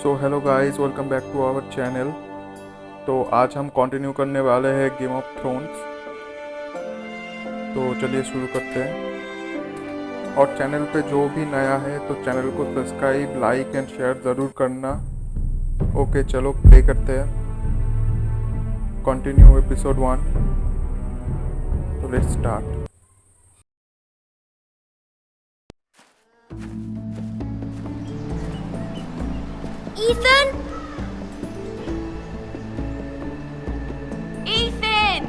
So hello guys, welcome back to our channel. तो आज हम कंटिन्यू करने वाले हैं गेम ऑफ थ्रोन्स। तो चलिए शुरू करते हैं। और चैनल पे जो भी नया है तो चैनल को सब्सक्राइब, लाइक एंड शेयर ज़रूर करना। ओके, चलो प्ले करते हैं। Continue episode 1। तो let's start. Ethan? Ethan!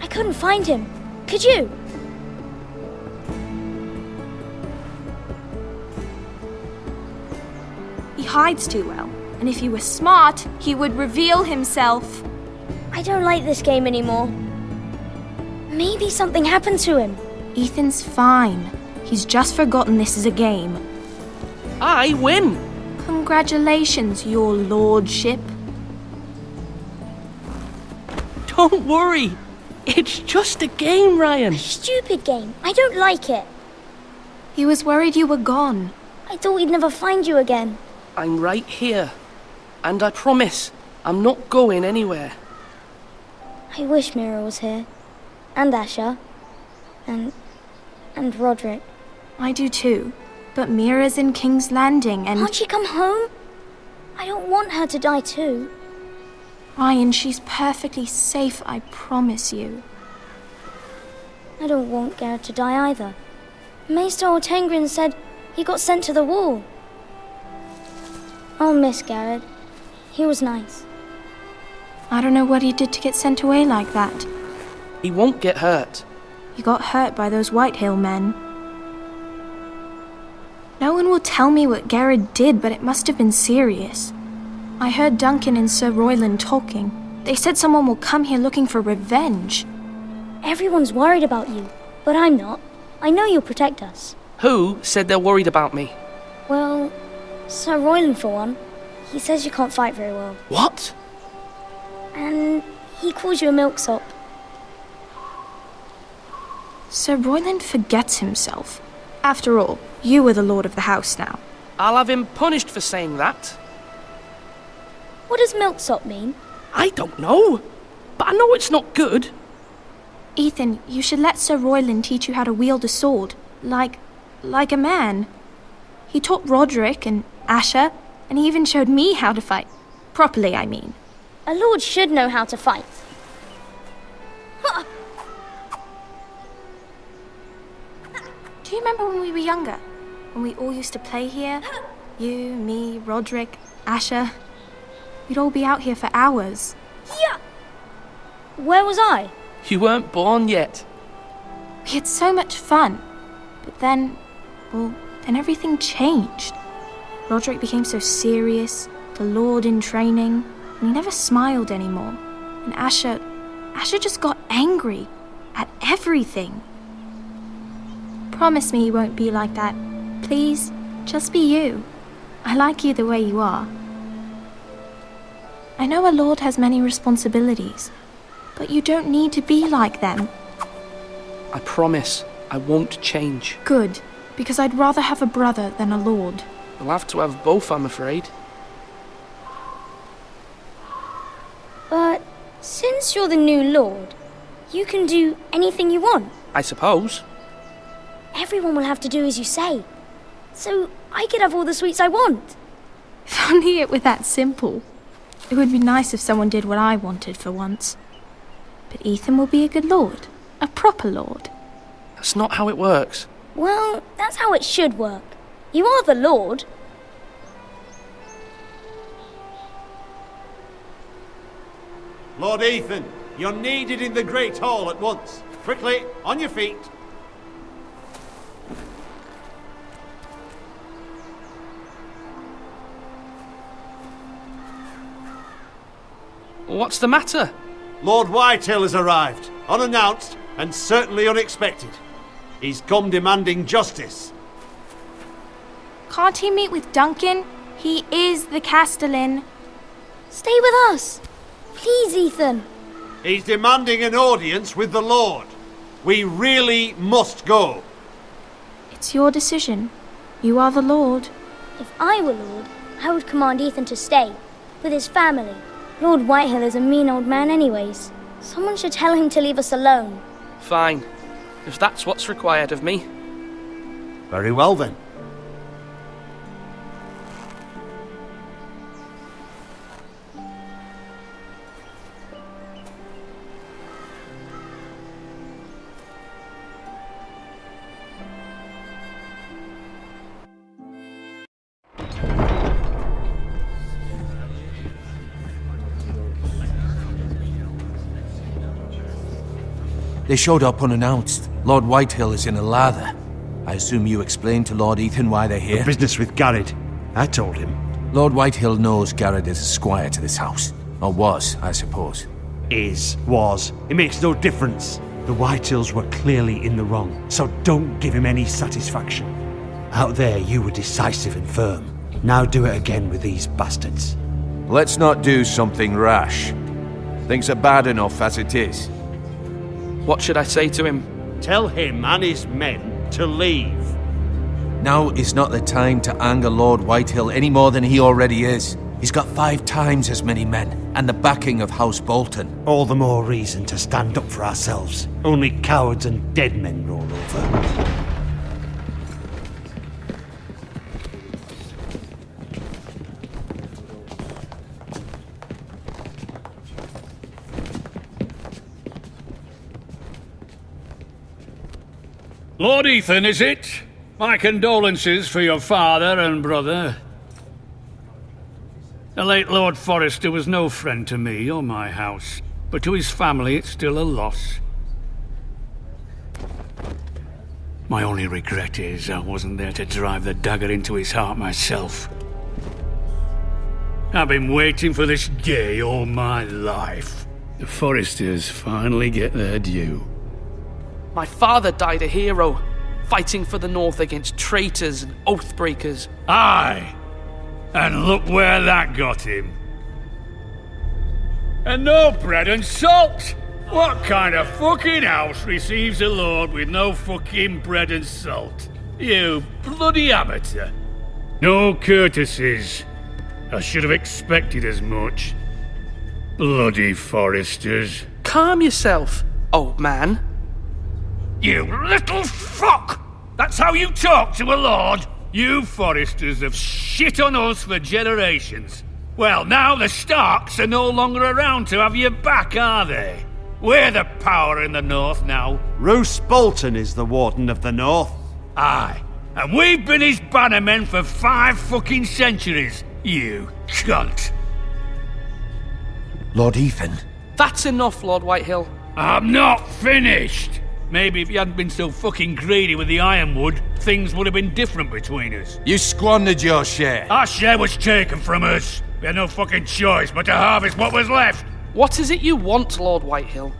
I couldn't find him. Could you? He hides too well, and if he were smart, he would reveal himself. I don't like this game anymore. Maybe something happened to him. Ethan's fine. He's just forgotten this is a game. I win! Congratulations, your lordship. Don't worry. It's just a game, Ryan. Stupid game. I don't like it. He was worried you were gone. I thought we'd never find you again. I'm right here. And I promise, I'm not going anywhere. I wish Mira was here. And Asher. And Roderick. I do too. But Mira's in King's Landing and... Can't she come home? I don't want her to die too. Ryan, she's perfectly safe, I promise you. I don't want Garrett to die either. Maester Ortengrin said he got sent to the wall. I'll miss Garrett. He was nice. I don't know what he did to get sent away like that. He won't get hurt. He got hurt by those Whitehill men. No one will tell me what Garrett did, but it must have been serious. I heard Duncan and Sir Royland talking. They said someone will come here looking for revenge. Everyone's worried about you, but I'm not. I know you'll protect us. Who said they're worried about me? Well, Sir Royland for one. He says you can't fight very well. What? And he calls you a milksop. Sir Royland forgets himself. After all, you are the lord of the house now. I'll have him punished for saying that. What does milksop mean? I don't know. But I know it's not good. Ethan, you should let Sir Royland teach you how to wield a sword. Like a man. He taught Roderick and Asher, and he even showed me how to fight. Properly, I mean. A lord should know how to fight. Do you remember when we were younger? When we all used to play here? You, me, Roderick, Asher. We'd all be out here for hours. Yeah! Where was I? You weren't born yet. We had so much fun. But then everything changed. Roderick became so serious, the lord in training, and he never smiled anymore. And Asher just got angry at everything. Promise me you won't be like that. Please, just be you. I like you the way you are. I know a lord has many responsibilities, but you don't need to be like them. I promise, I won't change. Good, because I'd rather have a brother than a lord. We'll have to have both, I'm afraid. But since you're the new lord, you can do anything you want. I suppose. Everyone will have to do as you say. So I could have all the sweets I want. If only it were that simple. It would be nice if someone did what I wanted for once. But Ethan will be a good lord. A proper lord. That's not how it works. Well, that's how it should work. You are the lord. Lord Ethan, you're needed in the Great Hall at once. Quickly, on your feet. What's the matter? Lord Whitehill has arrived, unannounced and certainly unexpected. He's come demanding justice. Can't he meet with Duncan? He is the Castellan. Stay with us. Please, Ethan. He's demanding an audience with the Lord. We really must go. It's your decision. You are the Lord. If I were Lord, I would command Ethan to stay, with his family. Lord Whitehill is a mean old man anyways. Someone should tell him to leave us alone. Fine, if that's what's required of me. Very well then. They showed up unannounced. Lord Whitehill is in a lather. I assume you explained to Lord Ethan why they're here? The business with Garrett. I told him. Lord Whitehill knows Garrett is a squire to this house. Or was, I suppose. Was. It makes no difference. The Whitehills were clearly in the wrong, so don't give him any satisfaction. Out there, you were decisive and firm. Now do it again with these bastards. Let's not do something rash. Things are bad enough as it is. What should I say to him? Tell him and his men to leave. Now is not the time to anger Lord Whitehill any more than he already is. He's got 5 times as many men, and the backing of House Bolton. All the more reason to stand up for ourselves. Only cowards and dead men roll over. Lord Ethan, is it? My condolences for your father and brother. The late Lord Forrester was no friend to me or my house, but to his family it's still a loss. My only regret is I wasn't there to drive the dagger into his heart myself. I've been waiting for this day all my life. The Forresters finally get their due. My father died a hero, fighting for the North against traitors and oathbreakers. Aye! And look where that got him. And no bread and salt! What kind of fucking house receives a lord with no fucking bread and salt? You bloody amateur. No courtesies. I should have expected as much. Bloody Forresters. Calm yourself, old man. You little fuck! That's how you talk to a lord? You Forresters have shit on us for generations. Well, now the Starks are no longer around to have your back, are they? We're the power in the North now. Roose Bolton is the Warden of the North. Aye. And we've been his bannermen for 5 fucking centuries, you cunt. Lord Ethan. That's enough, Lord Whitehill. I'm not finished. Maybe if you hadn't been so fucking greedy with the ironwood, things would have been different between us. You squandered your share. Our share was taken from us. We had no fucking choice but to harvest what was left. What is it you want, Lord Whitehill?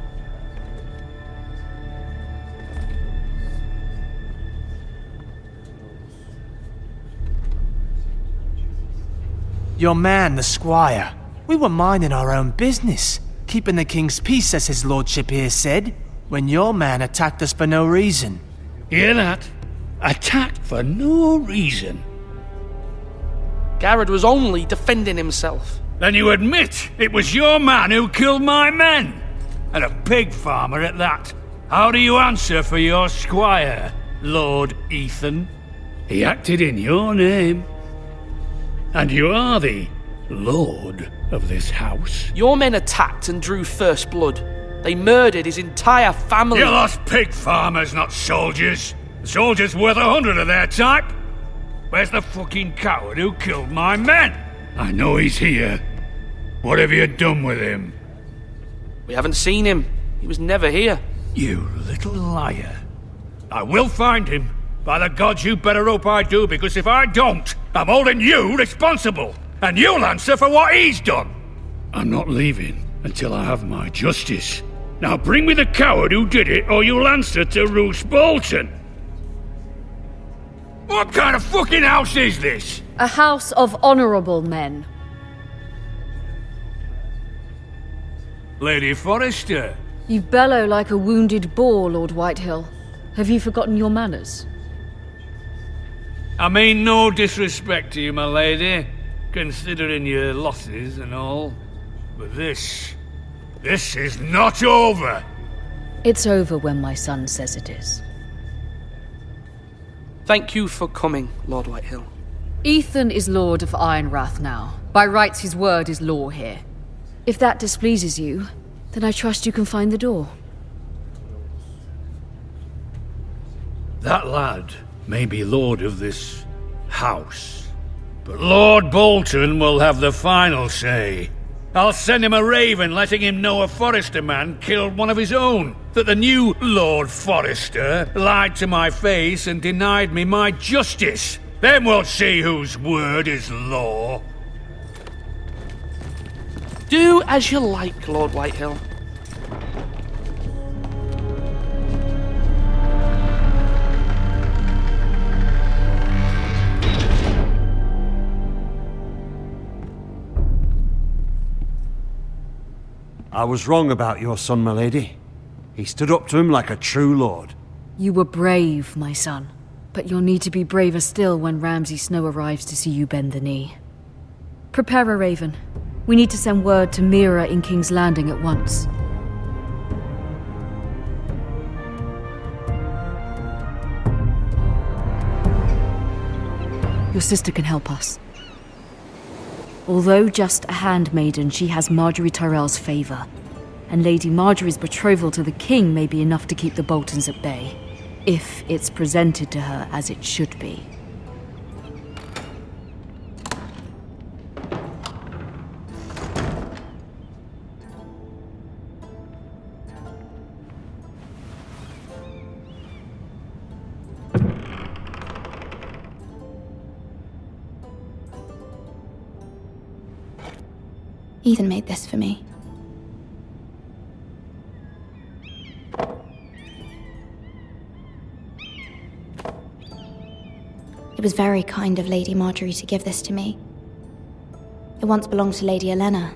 Your man, the squire. We were minding our own business, keeping the king's peace, as his lordship here said, when your man attacked us for no reason. Hear that? Attacked for no reason. Garrett was only defending himself. Then you admit it was your man who killed my men? And a pig farmer at that. How do you answer for your squire, Lord Ethan? He acted in your name. And you are the lord of this house. Your men attacked and drew first blood. They murdered his entire family. You lost pig farmers, not soldiers. The soldiers worth 100 of their type. Where's the fucking coward who killed my men? I know he's here. What have you done with him? We haven't seen him. He was never here. You little liar. I will find him. By the gods, you better hope I do, because if I don't, I'm holding you responsible. And you'll answer for what he's done. I'm not leaving until I have my justice. Now bring me the coward who did it, or you'll answer to Roose Bolton. What kind of fucking house is this? A house of honorable men. Lady Forrester. You bellow like a wounded boar, Lord Whitehill. Have you forgotten your manners? I mean no disrespect to you, my lady, considering your losses and all. But this is not over. It's over when my son says it is. Thank you for coming, Lord Whitehill. Ethan is Lord of Ironrath now. By rights, his word is law here. If that displeases you, then I trust you can find the door. That lad may be lord of this house, but Lord Bolton will have the final say. I'll send him a raven letting him know a Forrester man killed one of his own, that the new Lord Forrester lied to my face and denied me my justice. Then we'll see whose word is law. Do as you like, Lord Whitehill. I was wrong about your son, my lady. He stood up to him like a true lord. You were brave, my son. But you'll need to be braver still when Ramsay Snow arrives to see you bend the knee. Prepare a raven. We need to send word to Mira in King's Landing at once. Your sister can help us. Although just a handmaiden, she has Marjorie Tyrell's favor. And Lady Marjorie's betrothal to the king may be enough to keep the Boltons at bay. If it's presented to her as it should be. Ethan made this for me. It was very kind of Lady Marjorie to give this to me. It once belonged to Lady Olenna.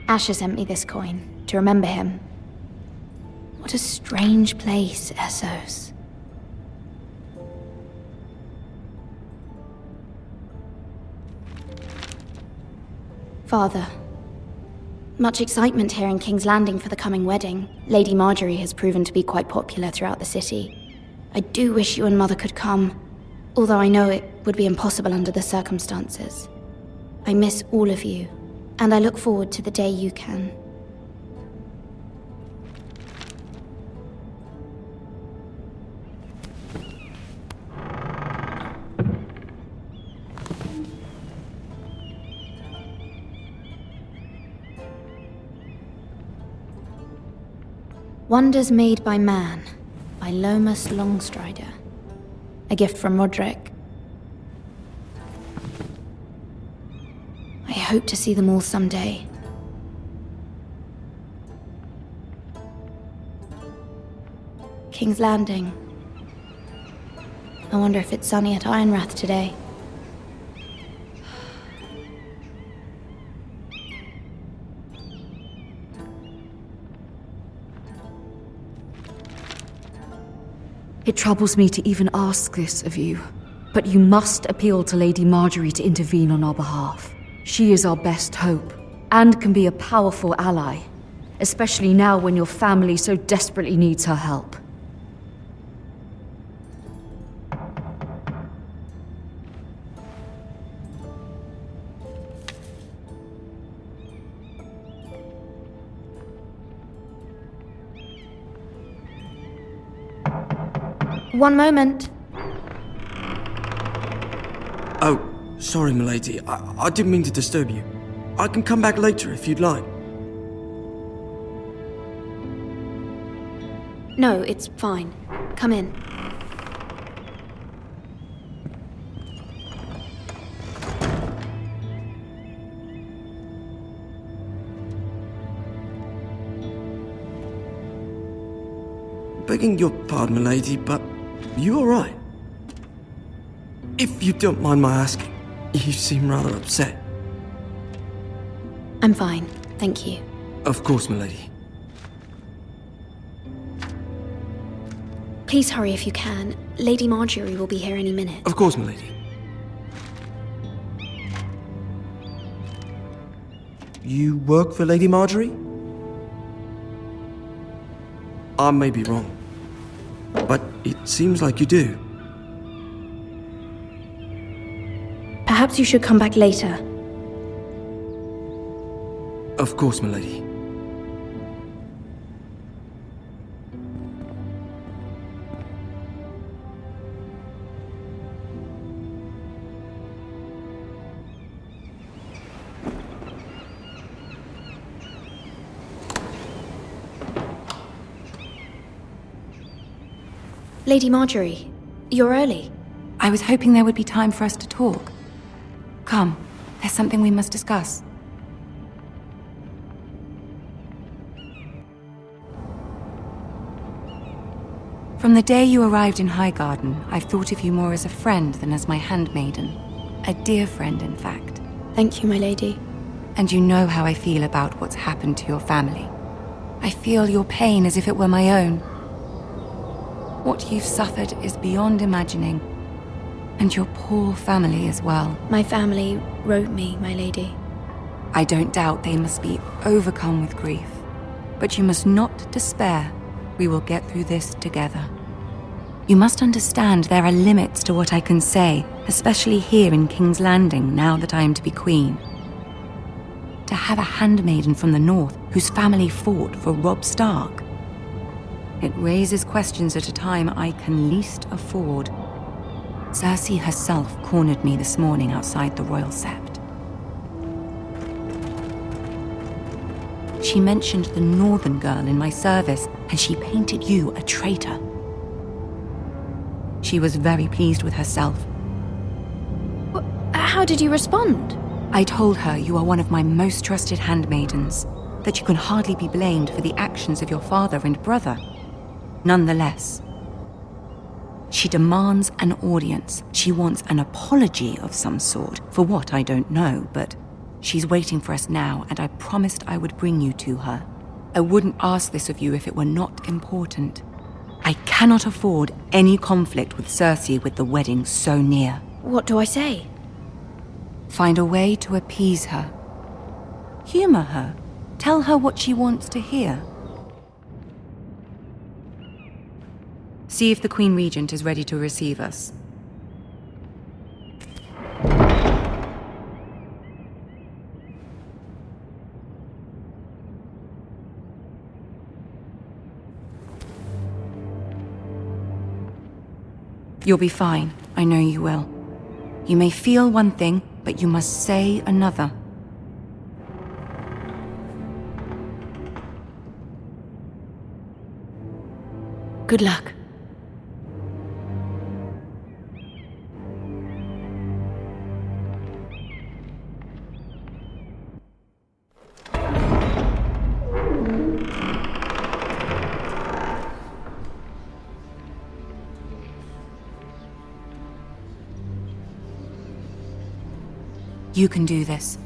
Asher sent me this coin to remember him. What a strange place, Essos. Father, much excitement here in King's Landing for the coming wedding. Lady Marjorie has proven to be quite popular throughout the city. I do wish you and Mother could come, although I know it would be impossible under the circumstances. I miss all of you, and I look forward to the day you can. Wonders Made by Man, by Lomas Longstrider. A gift from Roderick. I hope to see them all someday. King's Landing. I wonder if it's sunny at Ironrath today. It troubles me to even ask this of you, but you must appeal to Lady Marjorie to intervene on our behalf. She is our best hope, and can be a powerful ally, especially now when your family so desperately needs her help. One moment. Oh, sorry, milady. I didn't mean to disturb you. I can come back later if you'd like. No, it's fine. Come in. Begging your pardon, milady, but you all right? If you don't mind my asking, You seem rather upset. I'm fine, thank you. Of course, milady. Please hurry if you can. Lady Marjorie will be here any minute. Of course, milady. You work for Lady Marjorie? I may be wrong, but it seems like you do. Perhaps you should come back later. Of course, milady. Lady Marjorie, you're early. I was hoping there would be time for us to talk. Come, there's something we must discuss. From the day you arrived in Highgarden, I've thought of you more as a friend than as my handmaiden. A dear friend, in fact. Thank you, my lady. And you know how I feel about what's happened to your family. I feel your pain as if it were my own. What you've suffered is beyond imagining. And your poor family as well. My family wrote me, my lady. I don't doubt they must be overcome with grief. But you must not despair. We will get through this together. You must understand there are limits to what I can say, especially here in King's Landing, now that I am to be queen. To have a handmaiden from the north whose family fought for Robb Stark. It raises questions at a time I can least afford. Cersei herself cornered me this morning outside the Royal Sept. She mentioned the northern girl in my service, and she painted you a traitor. She was very pleased with herself. How did you respond? I told her you are one of my most trusted handmaidens, that you can hardly be blamed for the actions of your father and brother. Nonetheless, she demands an audience. She wants an apology of some sort, for what I don't know, but she's waiting for us now, and I promised I would bring you to her. I wouldn't ask this of you if it were not important. I cannot afford any conflict with Cersei with the wedding so near. What do I say? Find a way to appease her. Humor her. Tell her what she wants to hear. See if the Queen Regent is ready to receive us. You'll be fine. I know you will. You may feel one thing, but you must say another. Good luck. You can do this.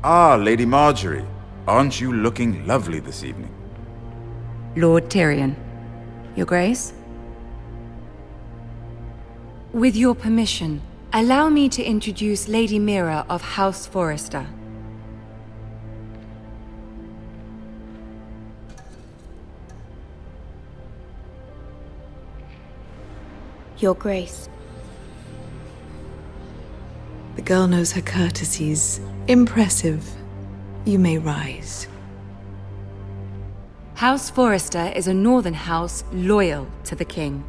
Ah, Lady Marjorie. Aren't you looking lovely this evening? Lord Tyrion. Your Grace? With your permission, allow me to introduce Lady Mira of House Forrester. Your Grace. The girl knows her courtesies. Impressive. You may rise. House Forrester is a northern house loyal to the king.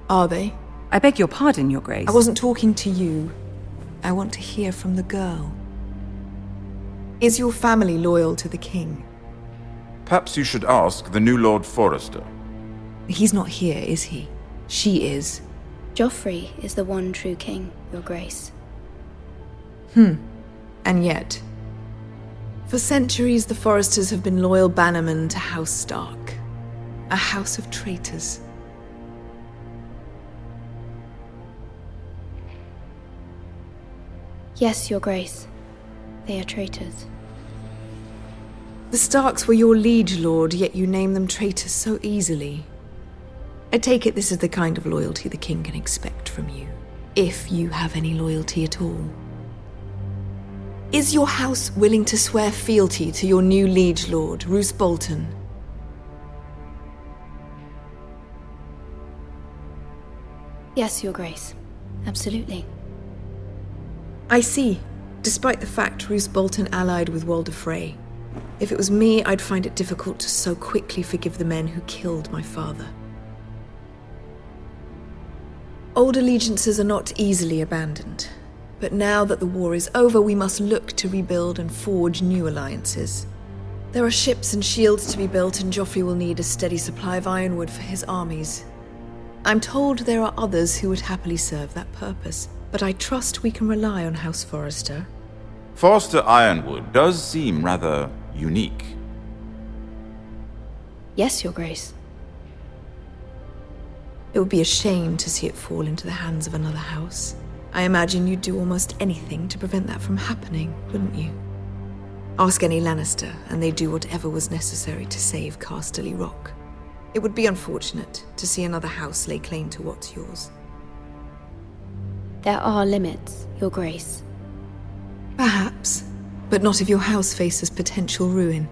Are they? I beg your pardon, Your Grace. I wasn't talking to you. I want to hear from the girl. Is your family loyal to the king? Perhaps you should ask the new Lord Forrester. He's not here, is he? She is. Joffrey is the one true king, Your Grace. And yet, for centuries the Foresters have been loyal bannermen to House Stark, a house of traitors. Yes, Your Grace. They are traitors. The Starks were your liege lord, yet you name them traitors so easily. I take it this is the kind of loyalty the king can expect from you, if you have any loyalty at all. Is your house willing to swear fealty to your new liege lord, Roose Bolton? Yes, Your Grace. Absolutely. I see. Despite the fact Roose Bolton allied with Walder Frey. If it was me, I'd find it difficult to so quickly forgive the men who killed my father. Old allegiances are not easily abandoned. But now that the war is over, we must look to rebuild and forge new alliances. There are ships and shields to be built, and Joffrey will need a steady supply of ironwood for his armies. I'm told there are others who would happily serve that purpose, but I trust we can rely on House Forrester. Forster Ironwood does seem rather unique. Yes, Your Grace. It would be a shame to see it fall into the hands of another house. I imagine you'd do almost anything to prevent that from happening, wouldn't you? Ask any Lannister, and they'd do whatever was necessary to save Casterly Rock. It would be unfortunate to see another house lay claim to what's yours. There are limits, Your Grace. Perhaps, but not if your house faces potential ruin.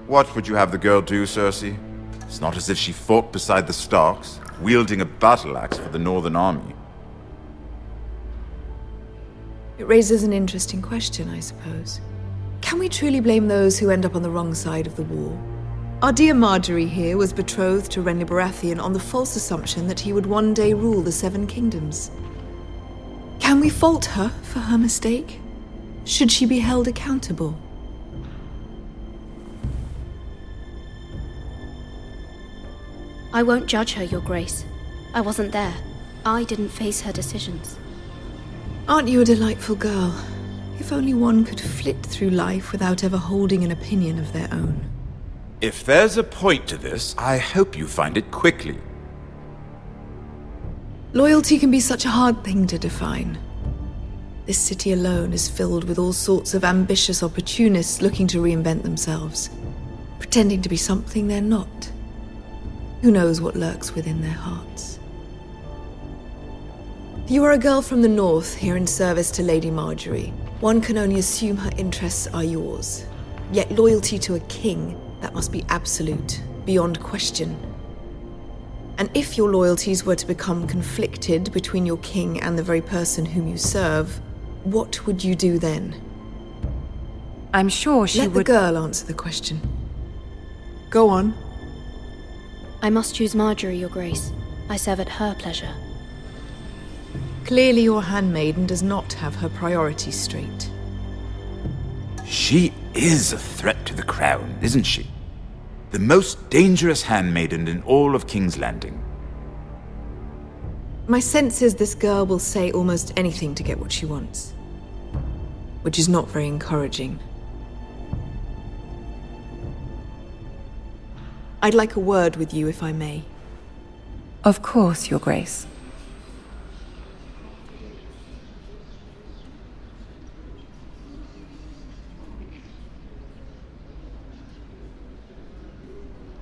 What would you have the girl do, Cersei? It's not as if she fought beside the Starks, wielding a battle axe for the Northern Army. It raises an interesting question, I suppose. Can we truly blame those who end up on the wrong side of the war? Our dear Marjorie here was betrothed to Renly Baratheon on the false assumption that he would one day rule the Seven Kingdoms. Can we fault her for her mistake? Should she be held accountable? I won't judge her, Your Grace. I wasn't there. I didn't face her decisions. Aren't you a delightful girl? If only one could flit through life without ever holding an opinion of their own. If there's a point to this, I hope you find it quickly. Loyalty can be such a hard thing to define. This city alone is filled with all sorts of ambitious opportunists looking to reinvent themselves, pretending to be something they're not. Who knows what lurks within their hearts? You are a girl from the north, here in service to Lady Marjorie. One can only assume her interests are yours. Yet loyalty to a king, that must be absolute, beyond question. And if your loyalties were to become conflicted between your king and the very person whom you serve, what would you do then? I'm sure she would... Let the girl answer the question. Go on. I must choose Marjorie, Your Grace. I serve at her pleasure. Clearly your handmaiden does not have her priorities straight. She is a threat to the crown, isn't she? The most dangerous handmaiden in all of King's Landing. My sense is this girl will say almost anything to get what she wants. Which is not very encouraging. I'd like a word with you, if I may. Of course, Your Grace.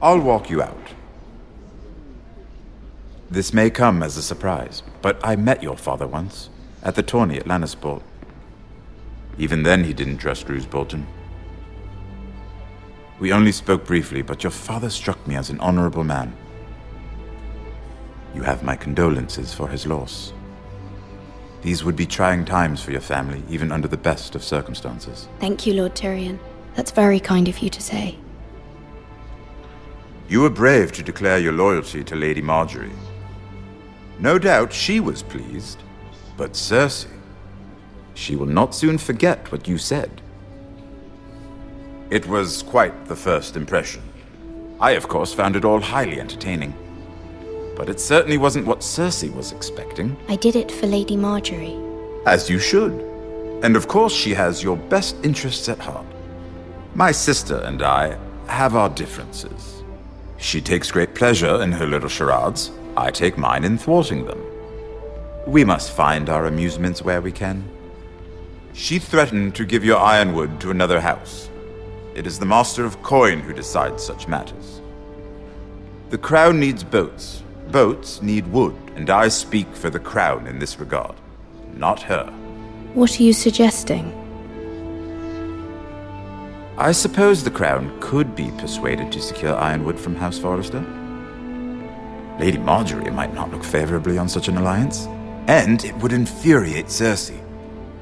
I'll walk you out. This may come as a surprise, but I met your father once, at the tourney at Lannisport. Even then he didn't trust Roose Bolton. We only spoke briefly, but your father struck me as an honorable man. You have my condolences for his loss. These would be trying times for your family, even under the best of circumstances. Thank you, Lord Tyrion. That's very kind of you to say. You were brave to declare your loyalty to Lady Marjorie. No doubt she was pleased, but Cersei, she will not soon forget what you said. It was quite the first impression. I, of course, found it all highly entertaining. But it certainly wasn't what Cersei was expecting. I did it for Lady Marjorie. As you should. And of course she has your best interests at heart. My sister and I have our differences. She takes great pleasure in her little charades. I take mine in thwarting them. We must find our amusements where we can. She threatened to give your ironwood to another house. It is the Master of Coin who decides such matters. The crown needs boats. Boats need wood, and I speak for the crown in this regard, not her. What are you suggesting? I suppose the crown could be persuaded to secure ironwood from House Forrester. Lady Marjorie might not look favorably on such an alliance, and it would infuriate Cersei.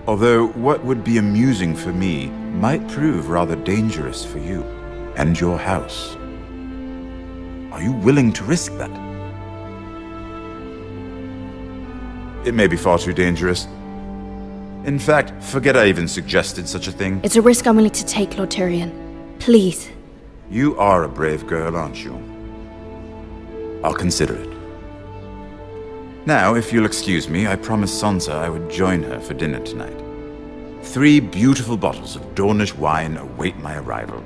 Although what would be amusing for me might prove rather dangerous for you and your house. Are you willing to risk that? It may be far too dangerous. In fact, forget I even suggested such a thing. It's a risk I'm willing to take, Lord Tyrion. Please. You are a brave girl, aren't you? I'll consider it. Now, if you'll excuse me, I promised Sansa I would join her for dinner tonight. 3 beautiful bottles of Dornish wine await my arrival.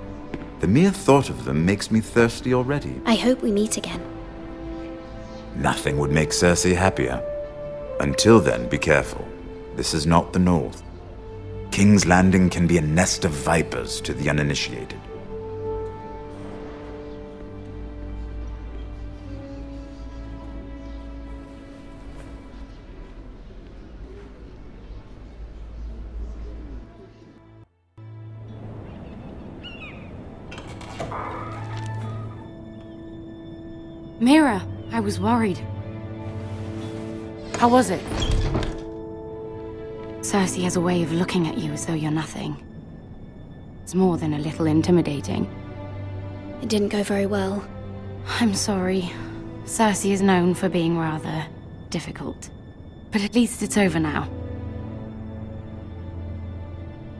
The mere thought of them makes me thirsty already. I hope we meet again. Nothing would make Cersei happier. Until then, be careful. This is not the North. King's Landing can be a nest of vipers to the uninitiated. Mira, I was worried. How was it? Cersei has a way of looking at you as though you're nothing. It's more than a little intimidating. It didn't go very well. I'm sorry. Cersei is known for being rather difficult. But at least it's over now.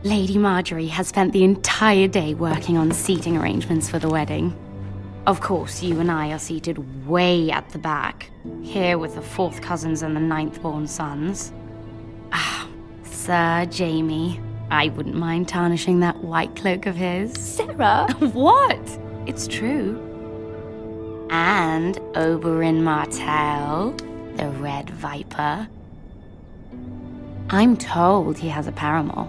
Lady Marjorie has spent the entire day working on seating arrangements for the wedding. Of course, you and I are seated way at the back, here with the 4th cousins and the 9th-born sons. Ah, Sir Jaime. I wouldn't mind tarnishing that white cloak of his. Sarah! What? It's true. And Oberyn Martell, the Red Viper. I'm told he has a paramour,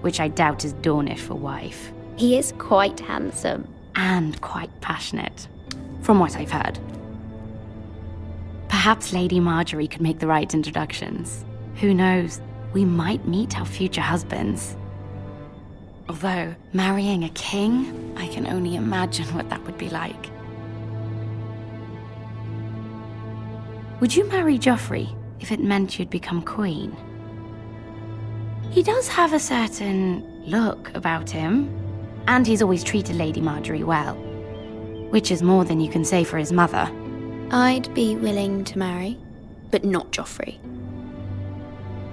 which I doubt is Dornish for wife. He is quite handsome. And quite passionate, from what I've heard. Perhaps Lady Marjorie could make the right introductions. Who knows? We might meet our future husbands. Although, marrying a king, I can only imagine what that would be like. Would you marry Joffrey if it meant you'd become queen? He does have a certain look about him. And he's always treated Lady Marjorie well. Which is more than you can say for his mother. I'd be willing to marry, but not Joffrey.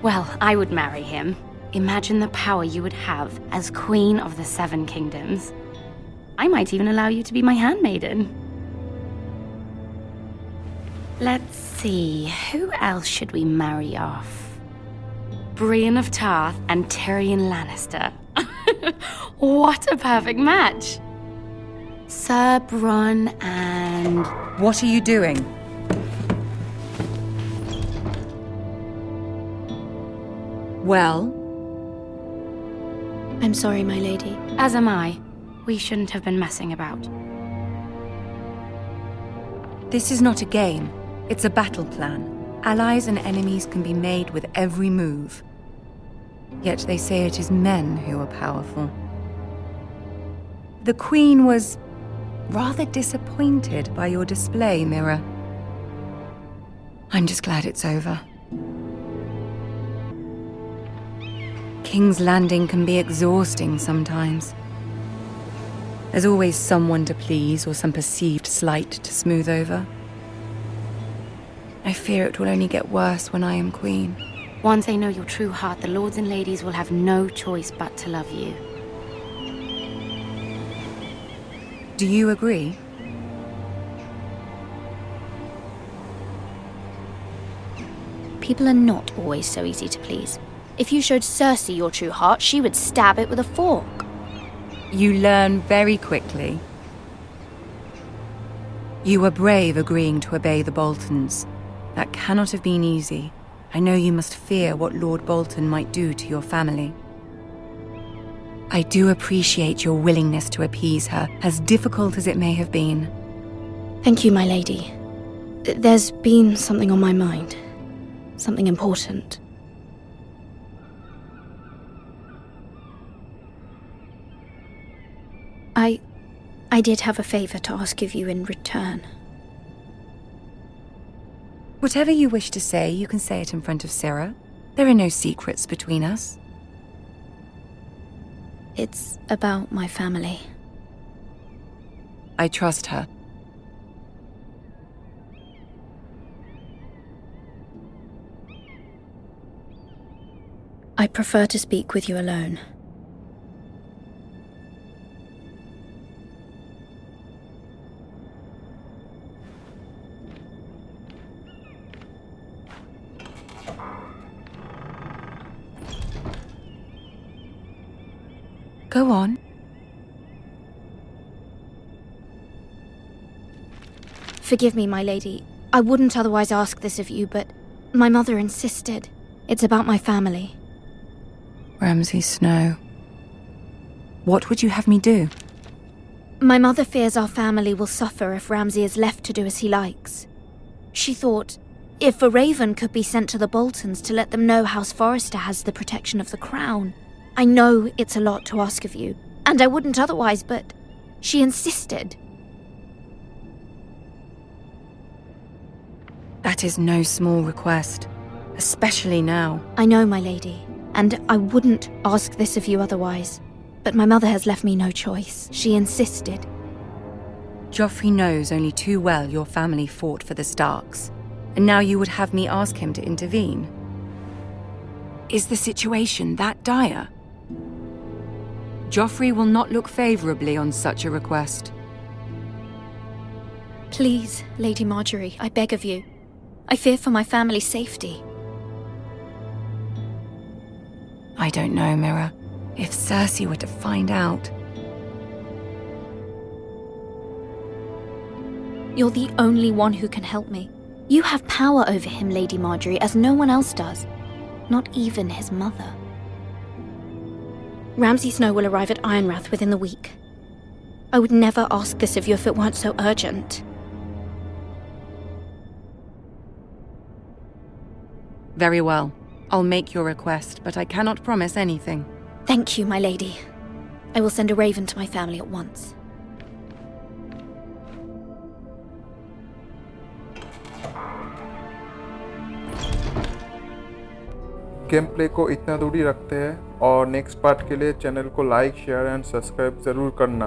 Well, I would marry him. Imagine the power you would have as Queen of the 7 Kingdoms. I might even allow you to be my handmaiden. Let's see, who else should we marry off? Brienne of Tarth and Tyrion Lannister. What a perfect match! Sir Bronn and... What are you doing? Well? I'm sorry, my lady. As am I. We shouldn't have been messing about. This is not a game. It's a battle plan. Allies and enemies can be made with every move. Yet they say it is men who are powerful. The Queen was rather disappointed by your display, Mira. I'm just glad it's over. King's Landing can be exhausting sometimes. There's always someone to please or some perceived slight to smooth over. I fear it will only get worse when I am queen. Once they know your true heart, the lords and ladies will have no choice but to love you. Do you agree? People are not always so easy to please. If you showed Cersei your true heart, she would stab it with a fork. You learn very quickly. You were brave agreeing to obey the Boltons. That cannot have been easy. I know you must fear what Lord Bolton might do to your family. I do appreciate your willingness to appease her, as difficult as it may have been. Thank you, my lady. There's been something on my mind. Something important. I did have a favor to ask of you in return. Whatever you wish to say, you can say it in front of Sarah. There are no secrets between us. It's about my family. I trust her. I prefer to speak with you alone. Go on. Forgive me, my lady. I wouldn't otherwise ask this of you, but my mother insisted. It's about my family. Ramsay Snow. What would you have me do? My mother fears our family will suffer if Ramsay is left to do as he likes. She thought, if a raven could be sent to the Boltons to let them know House Forrester has the protection of the crown. I know it's a lot to ask of you, and I wouldn't otherwise, but she insisted. That is no small request, especially now. I know, my lady, and I wouldn't ask this of you otherwise. But my mother has left me no choice. She insisted. Joffrey knows only too well your family fought for the Starks, and now you would have me ask him to intervene. Is the situation that dire? Joffrey will not look favorably on such a request. Please, Lady Marjorie, I beg of you. I fear for my family's safety. I don't know, Mira. If Cersei were to find out... You're the only one who can help me. You have power over him, Lady Marjorie, as no one else does. Not even his mother. Ramsay Snow will arrive at Ironrath within the week. I would never ask this of you if it weren't so urgent. Very well. I'll make your request, but I cannot promise anything. Thank you, my lady. I will send a raven to my family at once. Game play को इतना दूर ही रखते हैं और next part के लिए channel को like share and subscribe ज़रूर करना।